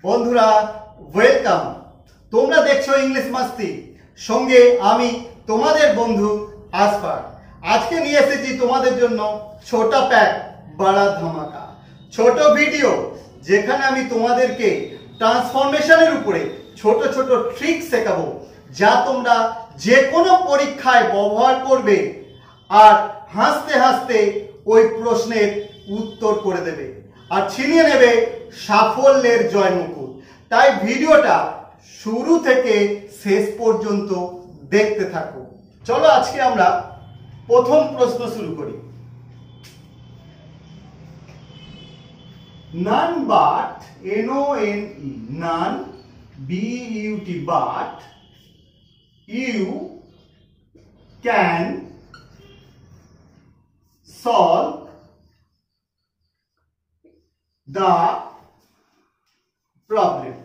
বন্ধুরা ওয়েলকাম। তোমরা দেখছো ইংলিশ মাস্তি, সঙ্গে আমি তোমাদের বন্ধু আসফার। আজকে নিয়ে এসেছি তোমাদের জন্য ছোটা প্যাক বড়া ধামাকা, ছোট ভিডিও যেখানে আমি তোমাদেরকে ট্রান্সফরমেশনের উপরে ছোট ছোট ট্রিক শেখাবো, যা তোমরা যে কোনো পরীক্ষায় ব্যবহার করবে আর হাসতে হাসতে ওই প্রশ্নের উত্তর করে দেবে আর ছিনিয়ে নেবে সাফল্যের জয়মুকুট। তাই ভিডিওটা শুরু থেকে শেষ পর্যন্ত দেখতে থাকো। চলো আজকে আমরা প্রথম প্রশ্ন শুরু করি। None but N-O-N-E, none, B-U-T, but you can solve the problem.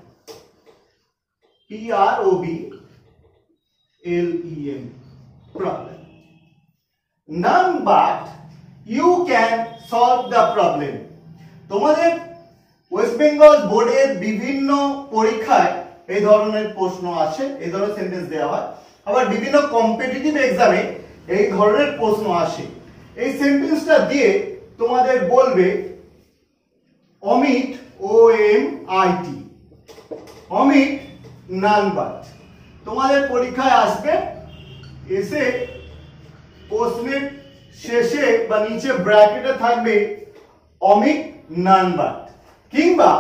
P-R-O-B-L-E-M, problem. None but you can solve the problem. তোমাদের ওয়েস্ট বেঙ্গল বোর্ডের বিভিন্ন পরীক্ষায় এই ধরনের প্রশ্ন আসে, এই ধরনের সেন্টেন্স দেওয়া হয়। আবার বিভিন্ন কম্পিটিটিভ এক্সামে এই ধরনের প্রশ্ন আসে। এই সেন্টেন্সটা দিয়ে তোমাদের বলবে omit, OMIT, omit none but. তোমাদের পরীক্ষায় আসবে, এসে প্রশ্নের শেষে বা নিচে ব্র্যাকেটে থাকবে অমিট নান বাট, কিংবা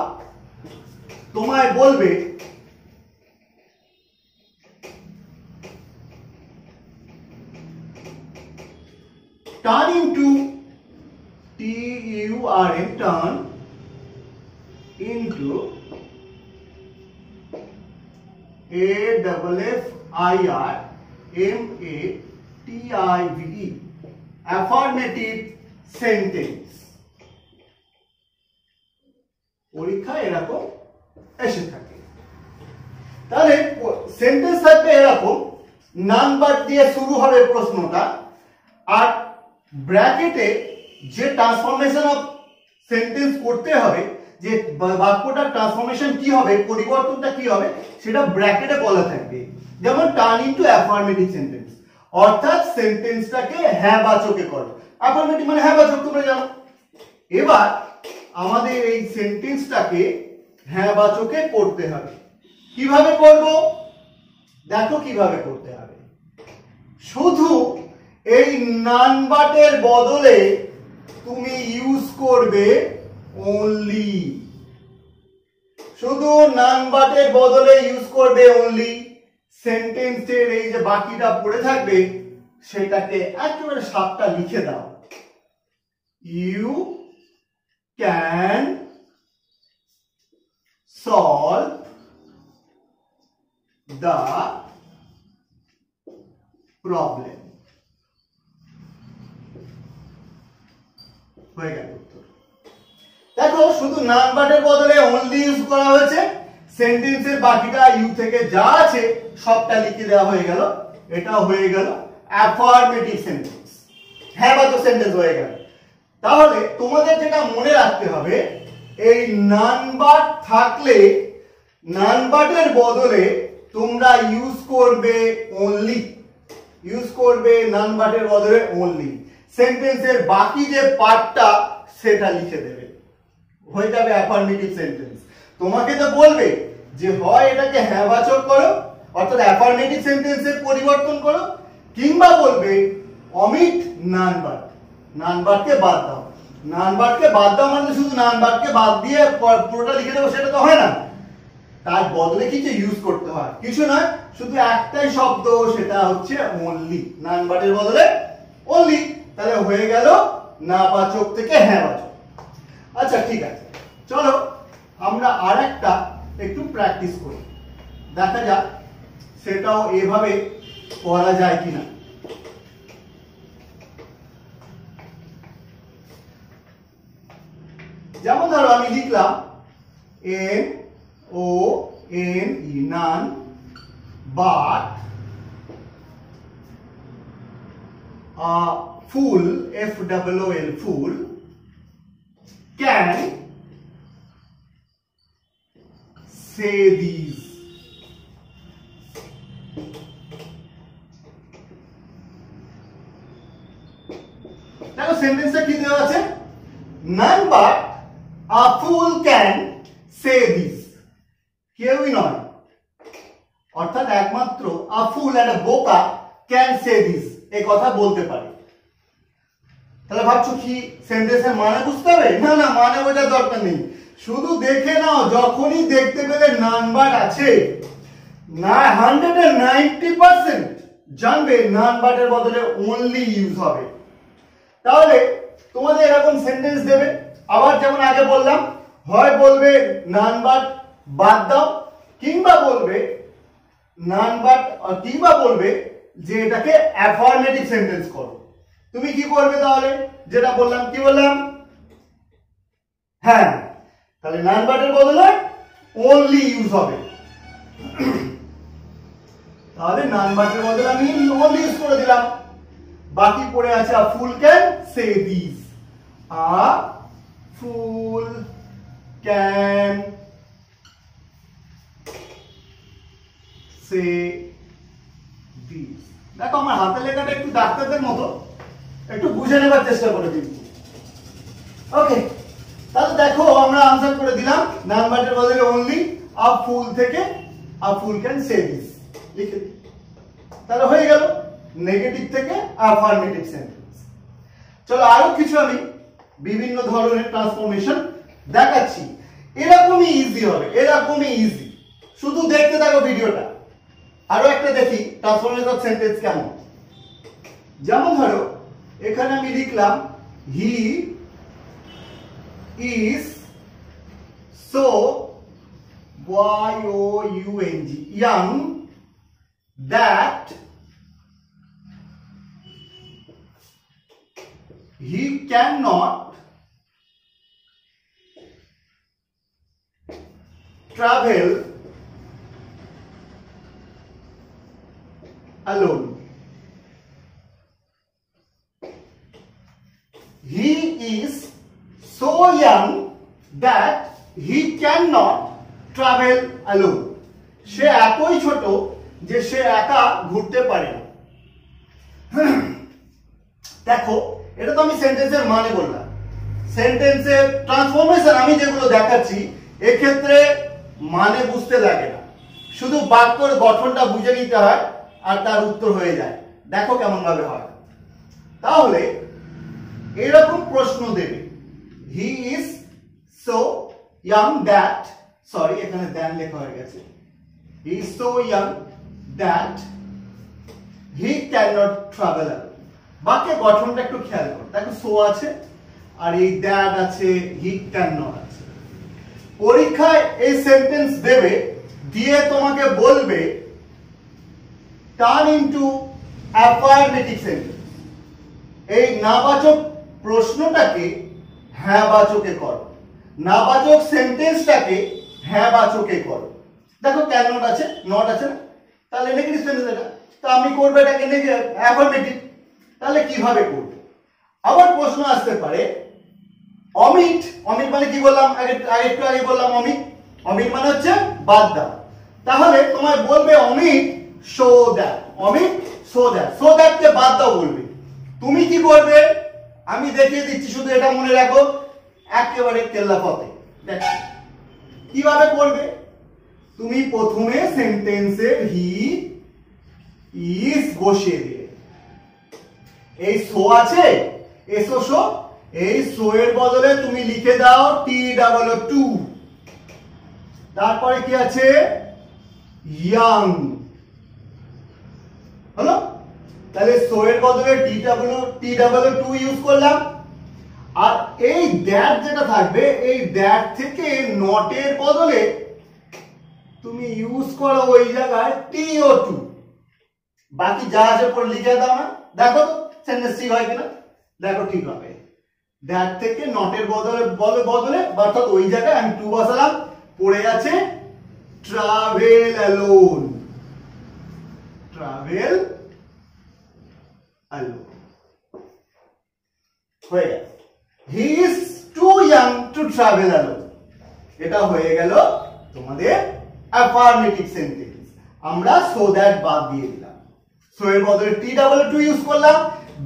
তোমায় বলবে turn into, T-U-R-N, turn into, A-F-F-I-R-M-A-T-I-V-E, affirmative sentence। পরীক্ষায় এরকম এসে থাকে। তাহলে সেন্টেন্স থাকবে এরকম, নান বাট দিয়ে শুরু হবে প্রশ্নটা, আর ব্র্যাকেটে যে ট্রান্সফরমেশন অফ সেন্টেন্স করতে হবে, যে বাক্যটার ট্রান্সফরমেশন কি হবে, পরিবর্তনটা কি হবে, সেটা ব্র্যাকেটে বলা থাকবে। যেমন টার্ন ইনটু অ্যাফার্মেটিভ সেন্টেন্স, অর্থাৎ সেন্টেন্সটাকে হ্যাঁ বাচকে করো। অ্যাফার্মেটিভ মানে হ্যাঁ বাচক, তোমরা জানো। এবার আমাদের এই সেন্টেন্সটাকে হ্যাঁ বাচকে করতে হবে। কিভাবে করব দেখো, কিভাবে করতে হবে। শুধু এই নান বাটের বদলে তুমি ইউজ করবে অনলি, শুধু নান বাটের বদলে ইউজ করবে অনলি। সেন্টেন্সের এই যে বাকিটা পড়ে থাকবে সেটাকে একেবারে সাতটা লিখে দাও। You can solve the problem. হয়ে গেল উত্তর। দেখো, শুধু নান বাটের বদলে অনলি ইউজ করা হয়েছে, সেন্টেন্সের বাকিটা ইউ থেকে যা আছে সবটা লিখে দেওয়া হয়ে গেল। এটা হয়ে গেল অ্যাফার্মেটিভ সেন্টেন্স, হ্যাঁ বাচক সেন্টেন্স হয়ে গেল। তাহলে তোমাদের যেটা মনে রাখতে হবে, এই নান বাট থাকলে নান বাটের বদলে তোমরা ইউজ করবে অনলি, ইউজ করবে নান বাটের বদলে অনলি। সেন্টেন্সের বাকি যে পার্টটা সেটা লিখে দেবে, হয়ে যাবে অ্যাফার্মেটিভ সেন্টেন্স। তোমাকে তো বলবে যে হয় এটাকে হ্যাঁ বাচক করো, অর্থাৎ অ্যাফার্মেটিভ সেন্টেন্সের পরিবর্তন করো, কিংবা বলবে অমিট নান বাট, নান বাটকে বাদ দাও। নান বাটকে বাদ দাও মানে শুধু নান বাটকে বাদ দিয়ে পুরোটা লিখে দেবো, সেটা তো হয় না। তার বদলে কিছু ইউজ করতে হয়, কিছু নয়, শুধু একটাই শব্দ, সেটা হচ্ছে অনলি। নান বাটের বদলে অনলি, তাহলে হয়ে গেল না বাচক থেকে হ্যাঁ বাচক। আচ্ছা ঠিক আছে, চলো আমরা আরেকটা একটু প্র্যাকটিস করি, দেখা যাক সেটাও এভাবে করা যায় কিনা। যেমন ধরো আমি লিখলাম N-O-N-E, none, but fool, F-O-O-L, fool, can say these. দেখো সেন্টেন্সটা কি দেওয়া আছে, none but a fool can say this. কেউই নয়, অর্থাৎ একমাত্র a fool and a বোকা can say this, এই কথা বলতে পারে। তাহলে ভাবছো কি সেন্টেন্সের মানে বুঝতে হবে? না না, মানে বোঝার দরকার নেই, শুধু দেখে নাও যখনই দেখতে পেলে none but আছে না 190% জানবে none but এর বদলে only ইউজ হবে। তাহলে তোমাদের এরকম সেন্টেন্স দেবে, আবার যেমন আগে বললাম, হয় বলবে none but বাদ দাও, কিংবা বলবে none but কিংবা বলবে যে এটাকে অ্যাফার্মেটিভ সেন্টেন্স করো। তুমি কি করবে তাহলে? যেটা বললাম, কি বললাম? হ্যাঁ, তাহলে none but এর বদলে only ইউজ হবে। তাহলে none but এর বদলে আমি only ইউজ করে দিলাম। বাকি পড়ে আছে a fool can say these. A fool can say these. দেখো আমার হাতের লেখাটা একটু ডাক্তারদের মতো, একটু বুঝে নেবার চেষ্টা করে কিন্তু। ওকে, তাহলে দেখো আমরা আনসার করে দিলাম none but এর বদলে only, a fool থেকে a fool can say this লিখে দিই। তাহলে হয়ে গেল নেগেটিভ থেকে অ্যাফার্মেটিভ সেন্টেন্স। চলো আরো কিছু আমি বিভিন্ন ধরনের ট্রান্সফরমেশন দেখাচ্ছি, এরকমই ইজি হবে, এরকমই ইজি, শুধু দেখতে থাকো ভিডিওটা। আরো একটা দেখি ট্রান্সফরমেশন অফ সেন্টেন্স কেমন। যেমন ধরো এখানে আমি লিখলাম হি is so young young that he cannot travel alone. He is so young that he cannot travel alone. সে এতই ছোট যে সে একা ঘুরতে পারে না। দেখো এটা তো আমি সেন্টেন্সের মানে বললাম, সেন্টেন্সের ট্রান্সফরমেশন আমি যেগুলো দেখাচ্ছি এক্ষেত্রে মানে বুঝতে লাগে না, শুধু বাক্যের গঠনটা বুঝে নিতে হয় আর তার উত্তর হয়ে যায়। দেখো কেমন ভাবে হয়। তাহলে এরকম প্রশ্ন দেবে, he is so young that, sorry এখানে দ্যান লেখা হয়ে গেছে, he is so young that he cannot travel alone. বাক্যের গঠনটা একটু খেয়াল করো, দেখো সো আছে আর এই দ্যাট আছে, হি ক্যানট আছে। পরীক্ষায় এই সেন্টেন্স দেবে, দিয়ে তোমাকে বলবে টার্ন ইনটু অ্যাফার্মেটিভ সেন্টেন্স। এই নাবাচক প্রশ্নটাকে হ্যাঁ বাচকে করো, নাবাচক সেন্টেন্সটাকে হ্যাঁ বাচকে করো। দেখো ক্যানট আছে, নট আছে না, তাহলে নেগেটিভ সেন্টেন্স এটা, তা আমি করবো এটাকে অ্যাফার্মেটিভ। তাহলে কিভাবে করবে? আবার প্রশ্ন আসতে পারে অমিট, অমিট মানে কি বললাম একটু আগে বললাম, অমিট, অমিট মানে হচ্ছে বাদ দাও। তাহলে তোমায় বলবে omit show that, omit show that, show that কে বাদ দাও বলবে। তুমি কি করবে আমি দেখিয়ে দিচ্ছি, শুধু এটা মনে রাখো, একেবারে কেল্লা পথে। দেখো কিভাবে করবে, তুমি প্রথমে সেন্টেন্সে হি ইজ বসিয়ে দিয়ে, এই শো আছে এসো শো, এই শো এর বদলে তুমি লিখে দাও টি ডাবল টু, তারপরে কি আছে ইয়াং, হলো? তাহলে শো এর বদলে টি ডাবল টু ইউজ করলাম। আর এই দ্যাট যেটা থাকবে, এই দ্যাট থেকে নট এর বদলে তুমি ইউজ করো ওই জায়গায় টি ও টু, বাকি যা আছে পর লিখে দাও না। দেখো তো সেন্টেন্স ঠিক হয় কিনা, দেখো ঠিক হবে। দ্যাট থেকে নটের বদলে অর্থাৎ ওই জায়গায় আমি টু বসালাম, পড়ে আছে ট্রাভেল অ্যালোন, ট্রাভেল অ্যালোন হয়ে গেল। He is too young to travel alone, এটা হয়ে গেল তোমাদের অ্যাফার্মেটিভ সেন্টেন্স, আমরা সো দ্যাট বাদ দিয়ে দিলাম, সো এর বদলে টি ডাবল টু ইউজ করলাম,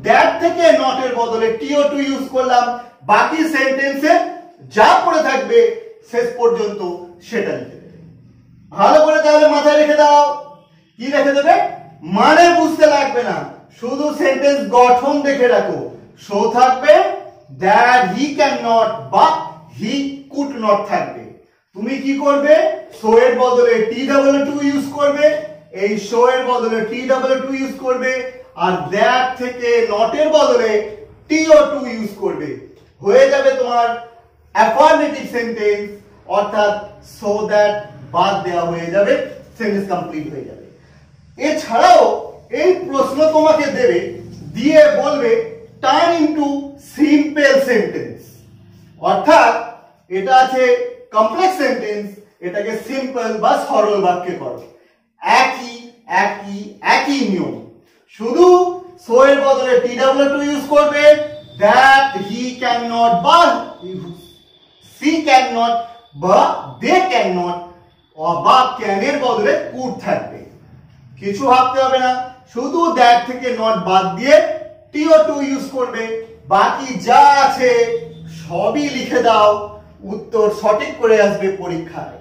দ্যাট থেকে নট এর বদলে টিও টু ইউজ করলাম, বাকি সেন্টেন্সে যা পড়ে থাকবে শেষ পর্যন্ত সেটা লিখে দেবে। ভালো করে তাহলে মাথায় রেখে দাও, কি রেখে দেবে, মানে বুঝতে লাগবে না, শুধু সেন্টেন্স গঠন দেখে রাখো। সো থাকবে, দ্যাট হি ক্যান নট বা হি কুড নট থাকবে। তুমি কি করবে, সো এর বদলে টি ডাবল টু ইউজ করবে, এই সো এর বদলে টি ডাবল টু ইউজ করবে, আর দ্যাট থেকে নট এর বদলে টিও টু ইউজ করবে। হয়ে যাবে তোমার অ্যাফার্মেটিভ সেন্টেন্স, অর্থাৎ সো দ্যাট বাদ দেওয়া হয়ে যাবে, সেন্টেন্স কমপ্লিট হয়ে যাবে। এছাড়াও এই প্রশ্ন তোমাকে দেবে, দিয়ে বলবে টার্ন ইনটু সিম্পল সেন্টেন্স, অর্থাৎ এটা আছে কমপ্লেক্স সেন্টেন্স, এটাকে সিম্পল বা সরল বাক্যে করো। একই একই একই নিয়ম, শুধু সো এর বদলে টি ডাবল টু ইউজ করবে, দ্যাট হি ক্যান নট বা সি ক্যান নট বা দে ক্যান নট, বা ক্যান এর বদলে কুড থাকবে। কিছু ভাবতে হবে না, শুধু দ্যাট থেকে নট বাদ দিয়ে টিও টু ইউজ করবে, বাকি যা আছে সবই লিখে দাও, উত্তর সঠিক করে আসবে পরীক্ষায়।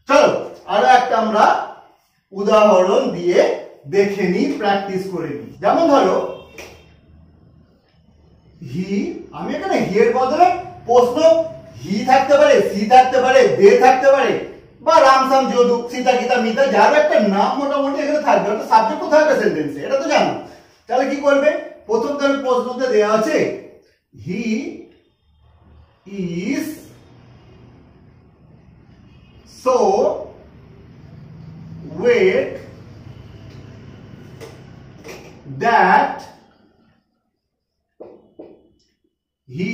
চলো আরো একটা আমরা উদাহরণ দিয়ে দেখে নিই, প্র্যাকটিস করে নিই। যেমন ধরো হি, আমি এখানে হি এর বদলে প্রশ্ন হি থাকতে পারে, সি থাকতে পারে, দে থাকতে পারে, বা রামসাম যদু সীতা গীতা মিতা, যার একটা নাম মোটামুটি এখানে থাকবে, একটা সাবজেক্ট তো থাকবে সেন্টেন্সে, এটা তো জানো। তাহলে কি করবে, প্রথম তার প্রশ্নতে দেওয়া আছে he is so weak that he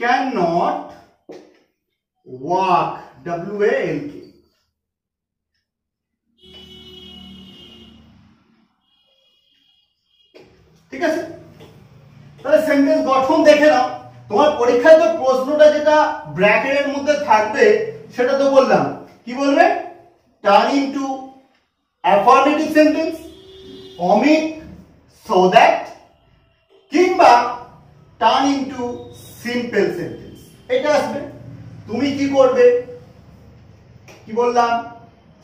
cannot walk, WALK। ঠিক আছে, তাহলে সেন্টেন্স গঠন দেখে নাও। তোমার পরীক্ষায় তো প্রশ্নটা যেটা ব্র্যাকেটের মধ্যে থাকবে সেটা তো বললাম, কি বলবে, turn into affirmative sentence, omit, so that, কিংবা টার্ন ইনটু সিম্পল সেন্টেন্স, এটা আসবে। তুমি কি করবে, কি বললাম,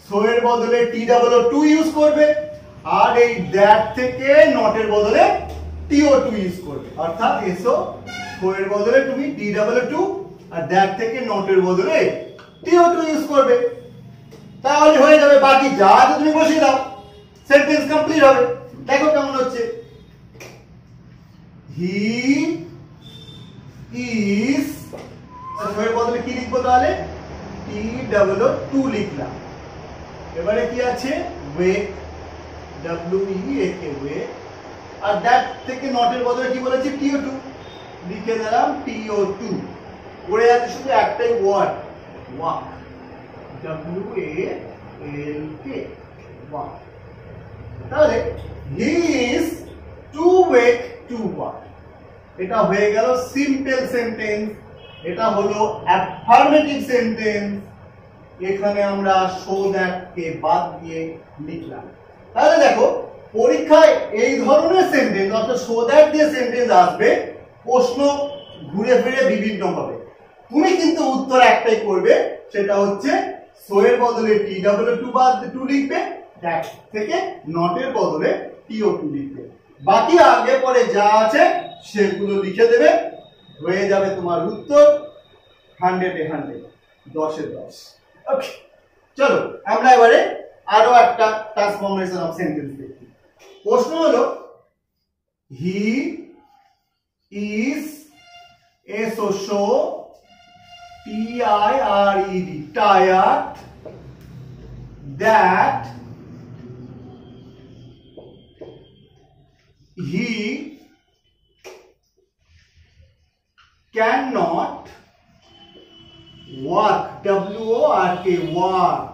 সো এর বদলে টি ডাবল টু ইউজ করবে, আর এই দ্যাট থেকে নট এর বদলে টিও টু ইউজ করবে, অর্থাৎ এসো সো এর বদলে তুমি টি ডাবল টু আর দ্যাট থেকে নট এর বদলে টিও টু ইউজ করবে, তাহলে হয়ে যাবে। বাকি যা আছে তুমি বসিয়ে দাও, সেন্টেন্স কমপ্লিট হবে। দেখো কেমন হচ্ছে, হি ইজ, এর বদলে কি লিখবো, তাহলে টি ডাবল টু লিখলাম। এবারে কি আছে, ওয়েক, WEAK, ওয়েক, আর দ্যাট থেকে নট এর বদলে কি বলেছি, টিও টু, লিখে দিলাম টিও টু। পড়ে আছে শুধু একটাই ওয়ার্ড, ওয়াক, WALK, ওয়াক। তাহলে he is too weak to walk, এটা হয়ে গেল সিম্পল সেন্টেন্স, এটা হলো অ্যাফার্মেটিভ সেন্টেন্স। এখানে আমরা সো দ্যাট কে বাদ দিয়ে লিখলাম। তাহলে দেখো পরীক্ষায় এই ধরনের সেন্টেন্স, অর্থাৎ সো দ্যাট দিয়ে সেন্টেন্স আসবে, প্রশ্ন ঘুরে ফিরে বিভিন্ন হবে। তুমি কিন্তু উত্তর একটাই করবে, সেটা হচ্ছে সো এর বদলে টি ডাবল টু বাদ টু লিখবে, দ্যাট থেকে নট এর বদলে টিও টু লিখবে, বাকি আগে পরে যা আছে সেগুলো লিখে দেবে, হয়ে যাবে তোমার উত্তর 100-এ 100, 10-এ 10। ওকে, চলো আমরা এবারে আরো একটা ট্রান্সফরমেশন অফ সেন্টেন্স দেখি। প্রশ্ন হলো হি ইজ, এসো show, TIRED, tired, that he cannot work, WORK, work।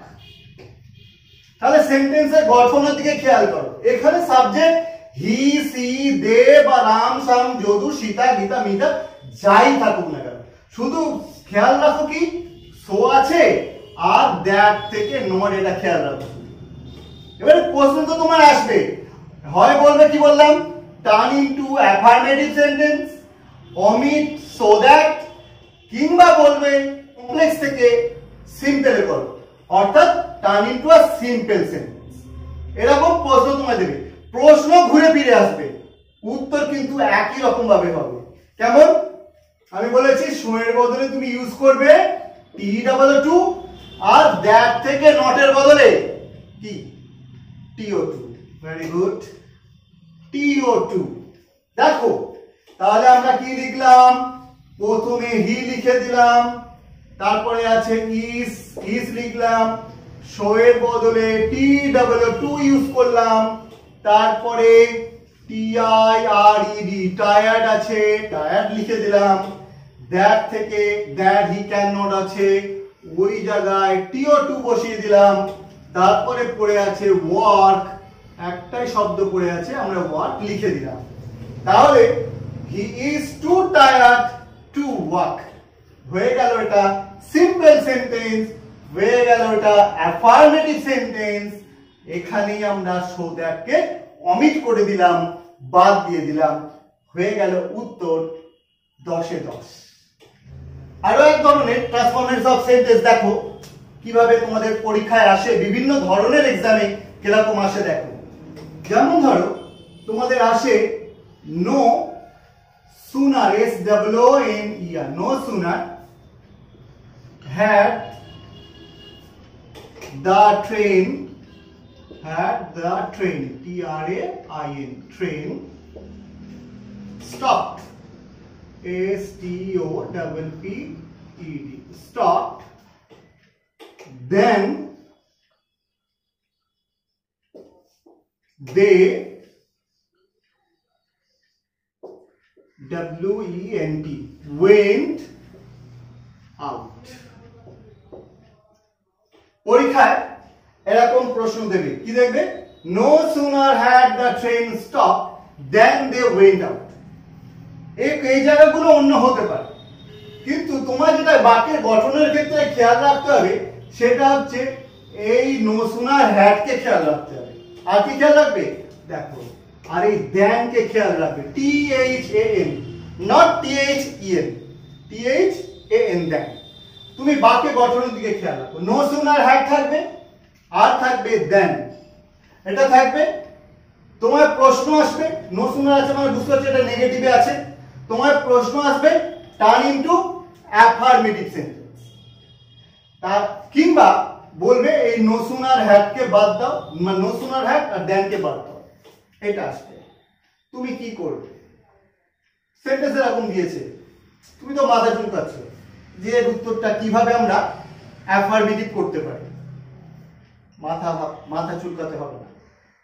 তাহলে সেন্টেন্সের গঠনের দিকে খেয়াল করো, এখানে সাবজেক্ট হি, সি, দে বা রাম, শ্যাম, যদু, সীতা, গীতা, মিতা যাই থাকুক না কেন, শুধু খেয়াল রাখো কি সো আছে আর দ্যাট থেকে নট, এটা খেয়াল রাখো। এবারে প্রশ্ন তো তোমার আসবে, হয় বলবে কি বললাম, turn into affirmative sentence, omit, so that, কিংবা বলবে কমপ্লেক্স থেকে সিম্পল করো, অর্থাৎ turn into a simple sentence. এরকম প্রশ্ন তোমায় দেবে, প্রশ্ন ঘুরে ফিরে আসবে, উত্তর কিন্তু একই রকম ভাবে হবে। কেমন? আমি বলেছি সো এর বদলে তুমি ইউজ করবে TEEE, আর দ্যাট থেকে নটের বদলে কি TO2। Very good, TO2। দেখো তাহলে আমরা কি লিখলাম, প্রথমে হি লিখে দিলাম, তারপরে আছে ইস লিখলাম, সো এর বদলে TEEE ইউজ করলাম, তারপরে TIRED টায়ার্ড আছে, টায়ার্ড লিখে দিলাম, দ্যাট থেকে দ্যাট হি ক্যান নট আছে, ওই জায়গায় TO2 বসিয়ে দিলাম, তারপরে পড়ে আছে ওয়ার্ক, একটাই শব্দ পড়ে আছে, আমরা ওয়ার্ক লিখে দিলাম। তাহলে he is two tired to work হয়ে গেল এটা সিম্পল সেন্টেন্স, হয়ে গেল এটা অ্যাফার্মেটিভ সেন্টেন্স। এখানেই আমরা সো দ্যাট কে অমিট করে দিলাম, বাদ দিয়ে দিলাম, হয়ে গেল উত্তর 10-এ 10। আরো এক ধরনের ট্রান্সফরমেশন অফ সেন্টেন্স দেখো কিভাবে তোমাদের পরীক্ষায় আসে, বিভিন্ন ধরনের এক্সামে কিরকম আসে দেখো। যেমন ধরো তোমাদের আসে no sooner, SOONER, no sooner had the train, TRAIN, train stopped, STOPPED, stopped, then they WENT went out। পরীক্ষায় এরকম প্রশ্ন দেবে, কি দেখবে, no sooner had the train stopped then they went out। এই জায়গাগুলো অন্য হতে পারে, কিন্তু তোমার যেটা বাক্যের গঠনের ক্ষেত্রে খেয়াল রাখতে হবে সেটা হচ্ছে এই no sooner had কে খেয়াল রাখতে হবে। আর কি খেয়াল রাখবে দেখো, আর এই than কে খেয়াল রাখবে, THAN, not THEN, THAN, than। তুমি বাক্যের গঠনের দিকে খেয়াল রাখো, no sooner had থাকবে, আর থাকবে than, এটা থাকবে। তোমার প্রশ্ন আসবে, no sooner আছে মানে বুঝতে পারছো এটা নেগেটিভে আছে, তোমার প্রশ্ন আসবে টার্ন ইনটু অ্যাফার্মেটিভ সেন্টেন্স, তার কিংবা বলবে এই no sooner had কে বাদ দাও, মানে no sooner had R than কে বাদ দাও, এটা আসবে। তুমি কি করবে, সেন্টেন্স এরকম দিয়েছে, তুমি তো মাথা চুলকাচ্ছ যে এর উত্তরটা কিভাবে আমরা অ্যাফার্মেটিভ করতে পারি। মাথা চুলকাতে হবে না,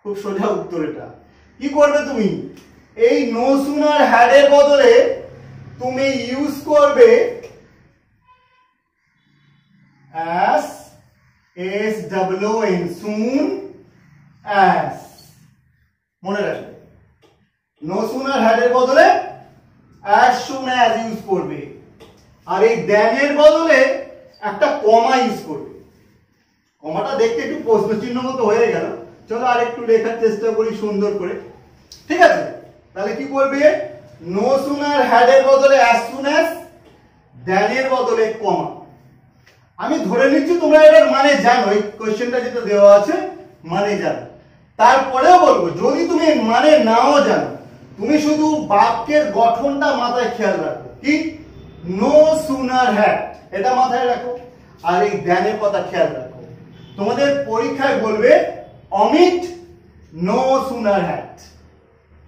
খুব সোজা উত্তর এটা। কি করবে তুমি, এই নো সুনার হ্যাড এর বদলে তুমি ইউজ করবে as, SOON, soon as। মনে রাখবে নো সুনার হ্যাড এর বদলে as soon as ইউজ করবে, আর এই than এর বদলে একটা কমা ইউজ করবে। কমাটা দেখতে একটু প্রশ্ন চিহ্ন মতো হয়ে গেল, চলো আর একটু লেখার চেষ্টা করি সুন্দর করে, ঠিক আছে? তাহলে কি করবে, নো সুনার হ্যাড এর বদলে as soon as, than এর বদলে কমা। আমি ধরে নিচ্ছি তোমরা এটার মানে জানো, এই কোশ্চেনটা যেটা দেওয়া আছে মানে জানো। তারপরেও বলবো যদি তুমি মানে নাও জানো, তুমি শুধু বাক্যের গঠনটা মাথায় খেয়াল রাখো, কি নো সুনার হ্যাড এটা মাথায় রাখো, আর এই than এর কথা খেয়াল রাখো। তোমাদের পরীক্ষায় বলবে অমিট নো সুনার হ্যাড,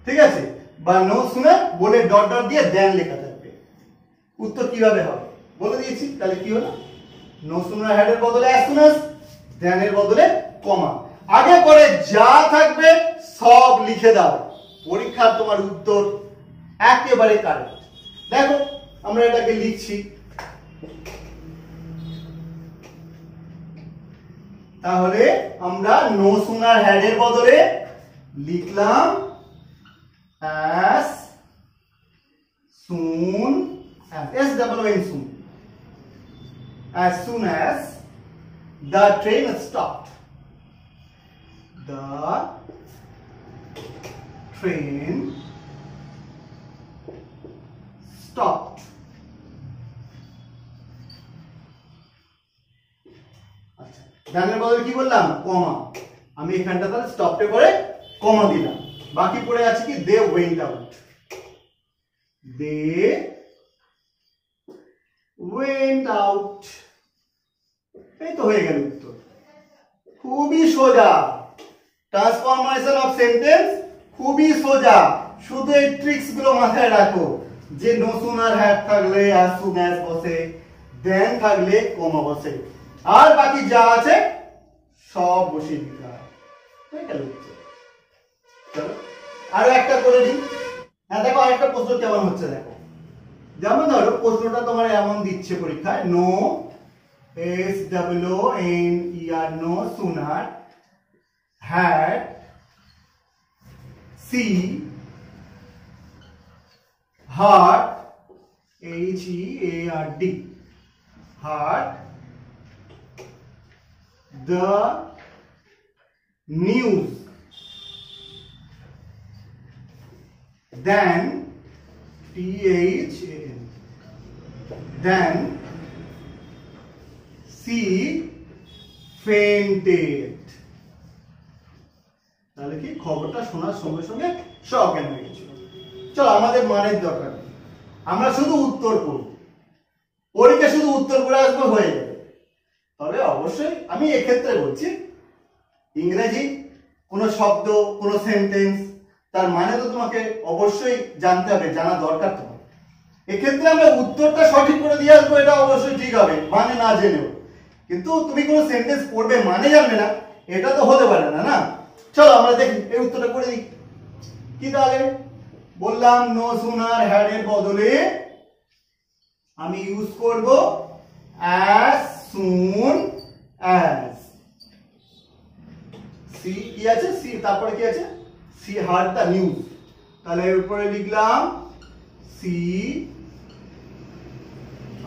ঠিক আছে, বা নো সুনার বলে ডট ডট দিয়ে than লেখা থাকবে। উত্তর কিভাবে হবে বলে দিয়েছি, তাহলে কি হলো, নো সুনার হ্যাড এর বদলে as soon as, than এর বদলে কমা, আগে পরে যা থাকবে সব লিখে দাও, পরীক্ষার তোমার উত্তর একেবারে কারেক্ট। দেখো আমরা এটাকে লিখছি, তাহলে আমরা নো সুনার হ্যাড এর বদলে লিখলাম as soon as, SOON, soon as soon as the train stopped. The train stopped. আচ্ছা, ডানের বদলে কি বললাম? কমা। আমি এখানটা তাহলে স্টপে করে কমা দিলাম। বাকি পড়ে আছে কি? they went out. They went out. এই তো হয়ে গেল উত্তর। খুবই সোজা। ট্রান্সফরমেশন অফ সেন্টেন্স খুবই সোজা। শুধু এই ট্রিক্স গুলো মাথায় রাখো যে নো সুনার হ্যাড থাকলে as soon as বসে, দেন থাকলে কমা বসে, আর বাকি যা আছে সব বসিয়ে দিতে হয়। হয়ে গেল উত্তর। চলো আরো একটা করে দিই। হ্যাঁ দেখো আরেকটা প্রশ্ন কেমন হচ্ছে দেখো। যেমন ধরো প্রশ্নটা তোমার এমন দিচ্ছে পরীক্ষায়, no SWNER no sooner had she heard HEARD heard the news then THAN then she fainted. তাহলে কি খবরটা শোনার সঙ্গে সঙ্গে অজ্ঞান হয়ে গেছিল। চলো আমাদের মানের দরকার নেই, আমরা শুধু উত্তর করব। পরীক্ষা শুধু উত্তর করে আসবে, হয়ে যাবে। তবে অবশ্যই আমি এক্ষেত্রে বলছি ইংরেজি কোনো শব্দ কোনো সেন্টেন্স তার মানে তো তোমাকে অবশ্যই জানতে হবে, জানা দরকার তোমার। এক্ষেত্রে আমরা উত্তরটা সঠিক করে দিয়ে আসবো, এটা অবশ্যই ঠিক হবে মানে না জেনেও। কিন্তু তুমি কোনো সেন্টেন্স পড়বে মানে জানবে না, এটা তো হতে পারে না, না? চলো আমরা দেখি এই উত্তরটা করে দিই। কি তাহলে বললাম নো সুনার হ্যাড এর বদলে আমি ইউজ করব as soon as। সি কি আছে? সি তারপরে কি আছে? She heard the news. তাহলে এর উপরে লিখলাম সি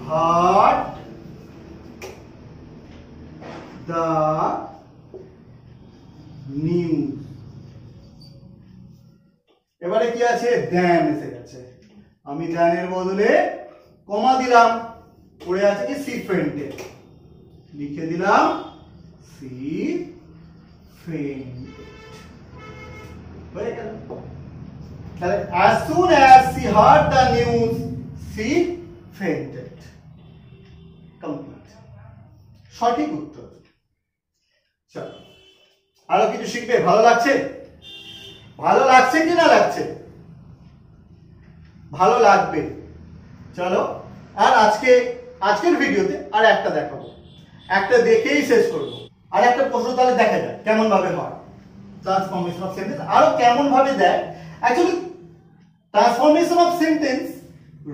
হার্ড দ্য নিউজ। এবারে কি আছে? দেন এসে গেছে, আমি দেনের বদলে কমা দিলাম, পড়ে আছে কি? সি ফেন্টেড, লিখে দিলাম সি ফেন্টেড। হয়ে গেল। তাহলে as soon as she heard the news she fainted. Complete, সঠিক উত্তর। চলো আরো কিছু শিখবে। ভালো লাগছে? ভালো লাগছে কি না লাগছে? ভালো লাগবে। চলো আর আজকের ভিডিওতে আর একটা দেখাবো, একটা দেখেই শেষ করব। আর একটা প্রশ্ন তাহলে দেখা যায় কেমন ভাবে হয় ট্রান্সফরমেশন অফ সেন্টেন্স, আরো কেমন ভাবে দেয়। অ্যাকচুয়ালি ট্রান্সফরমেশন অফ সেন্টেন্স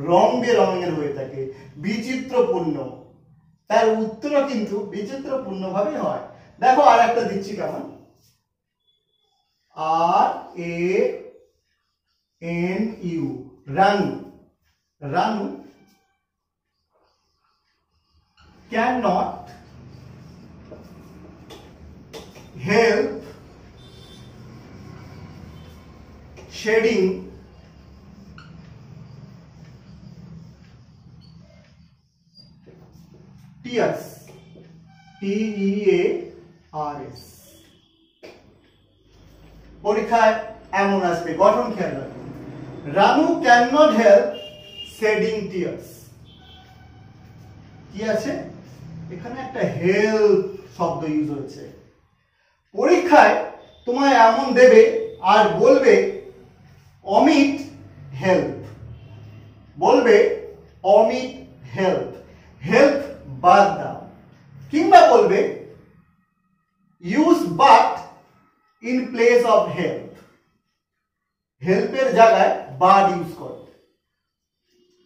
রং বেরঙের হয়ে থাকে, বিচিত্রপূর্ণ, তার উত্তরও কিন্তু বিচিত্রপূর্ণ ভাবে হয়। দেখো আর একটা দিচ্ছি কেমন, RANU Ranu. Ranu cannot help shedding tears, TEARS। পরীক্ষায় এমন আসবে, গঠন খেয়াল রাখুন। Ranu can not help shedding tears. কি আছে এখানে? একটা হেল্প শব্দ ইউজ হয়েছে। পরীক্ষায় তোমায় এমন দেবে আর বলবে অমিট হেল্প, বলবে অমিট হেল্প, হেল্প বাদ দাও, কিংবা বলবে use but in place of help, হেল্পের জায়গায় বাট ইউজ করো।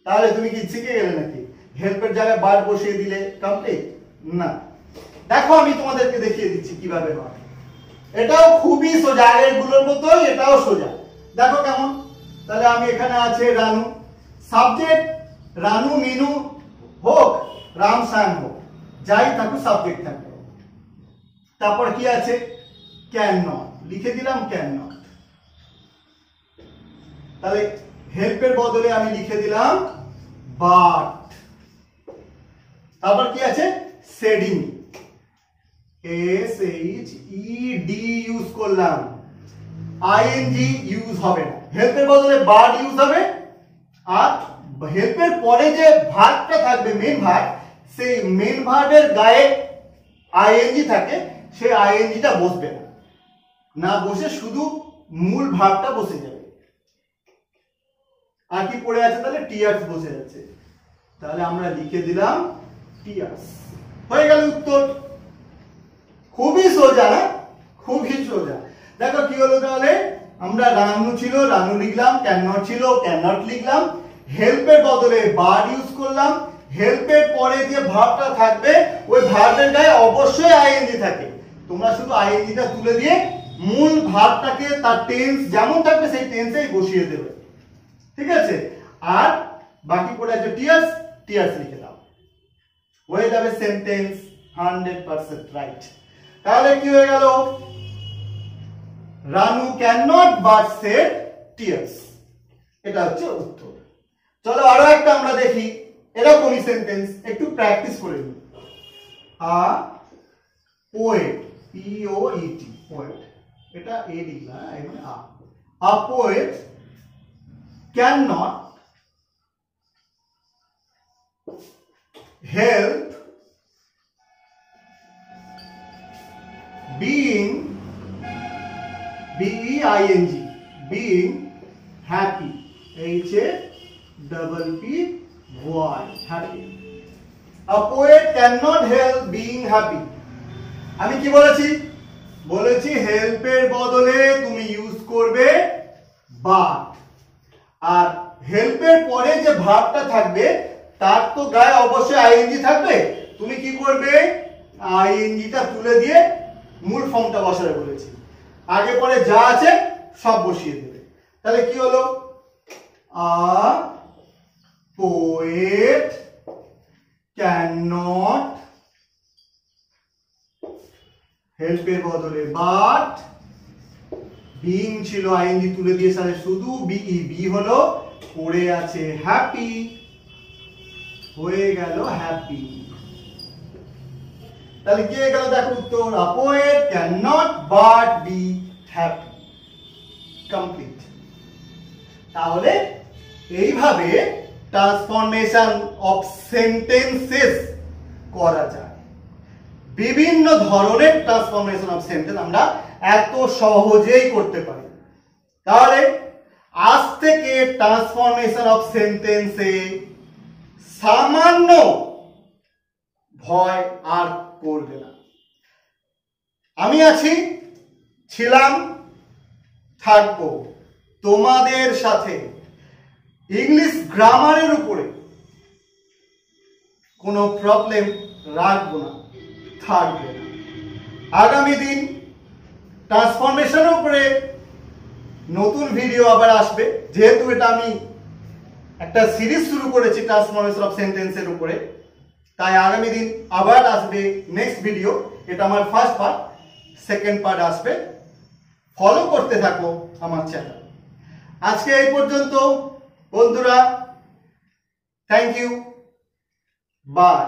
তাহলে তুমি কি শিখে গেলে নাকি? হেল্পের জায়গায় বাট বসিয়ে দিলে কমপ্লিট না। দেখো আমি তোমাদেরকে দেখিয়ে দিচ্ছি কিভাবে হয়। এটাও খুবই সোজা, আগের গুলোর মতোই এটাও সোজা। দেখো কেমন। তাহলে আমি এখানে আছে রানু, সাবজেক্ট রানু মিনু হোক, রামসান হোক, যাই থাকুক সাবজেক্ট থাকবে। তারপর কি আছে, ক্যান নট, লিখে দিলাম ক্যান নট। তাহলে হেল্পের বদলে আমি লিখে দিলাম বাট। তারপর কি আছে, সেডিং, SHED ইউজ করলাম, আইএনজি ইউজ হবে না, হেল্পের বদলে বাট ইউজ হবে। আর হেল্পের পরে যে ভার্বটা থাকবে, মেন ভার্ব, সেই মেন ভার্বের গায়ে আইএনজি থাকে, সেই আইএনজিটা বসবে না, না বসে শুধু মূল ভার্বটা বসে যাবে। আর কি পড়ে আছে, তাহলে টিয়ার্স বসে যাচ্ছে, তাহলে আমরা লিখে দিলাম টিয়ার্স। হয়ে গেল উত্তর। খুবই সোজা না, খুবই সোজা। দেখো কি হলো, তাহলে আমরা রানু ছিল রানু লিখলাম, ক্যান নট ছিল ক্যান নট লিখলাম, হেল্পের বদলে বাট ইউজ করলাম, হেল্পের পরে যে ভার্বটা থাকবে ওই ভার্বের গায়ে অবশ্যই আইএনজি থাকে, তোমরা শুধু আইএনজিটা তুলে দিয়ে মূল ভার্বটাকে তার টেন্স যেমন থাকবে সেই টেন্সেই বসিয়ে দেবে, ঠিক আছে। আর বাকি পড়ে আছে টিয়ার্স, টিয়ার্স লিখে দাও, হয়ে যাবে সেন্টেন্স 100% রাইট। তাহলে কি হয়ে গেল, Ranu can not but shed tears, এটা হচ্ছে উত্তর। চলো আরো একটা আমরা দেখি এরকমই সেন্টেন্স, একটু প্র্যাকটিস করে নিই। আ পোয়েট, POET, পোয়েট, এটা এ লিখলাম, মানে a poet can not help being, BEING, being happy, HAPPY, happy. A poet cannot help being happy. আমি কি বলেছি, বলেছি হেল্পের বদলে তুমি ইউজ করবে বাট, আর হেল্পের পরে যে ভার্বটা থাকবে তার তো গায়ে অবশ্যই আইএনজি থাকবে, তুমি কি করবে, আইএনজিটা তুলে দিয়ে মূল ফর্মটা বসাবে বলেছি, আগে পরে যা আছে সব বসিয়ে দেবে। তাহলে কি হলো, আ পোয়েট ক্যান নট, হেল্পের বদলে বাট, বিং ছিল আইএনজি তুলে দিয়ে সাথে শুধু বিই, বি হলো পড়ে আছে হ্যাপি, হয়ে গেল হ্যাপি। তাহলে কি হয়ে গেল, দেখো উত্তর, a poet can not but be happy, complete. তাহলে এইভাবে ট্রান্সফরমেশন অফ সেন্টেন্সেস করা যায়। বিভিন্ন ধরনের ট্রান্সফরমেশন অফ সেন্টেন্স আমরা এত সহজেই করতে পারি। তাহলে আজ থেকে ট্রান্সফরমেশন অফ সেন্টেন্সে সামান্য ভয় আর করবে না। আমি আছি, ছিলাম, থাকবো তোমাদের সাথে। ইংলিশ গ্রামারের উপরে কোনো প্রবলেম রাখবো না, থাকবে না। আগামী দিন ট্রান্সফরমেশনের উপরে নতুন ভিডিও আবার আসবে, যেহেতু এটা আমি একটা সিরিজ শুরু করেছি ট্রান্সফরমেশন অফ সেন্টেন্সের উপরে, তাই আগামী দিন আবার আসবে নেক্সট ভিডিও। এটা আমার ফার্স্ট পার্ট, সেকেন্ড পার্ট আসবে, ফলো করতে থাকো আমার চ্যানেল। আজকে এই পর্যন্ত বন্ধুরা, থ্যাংক ইউ, বাই।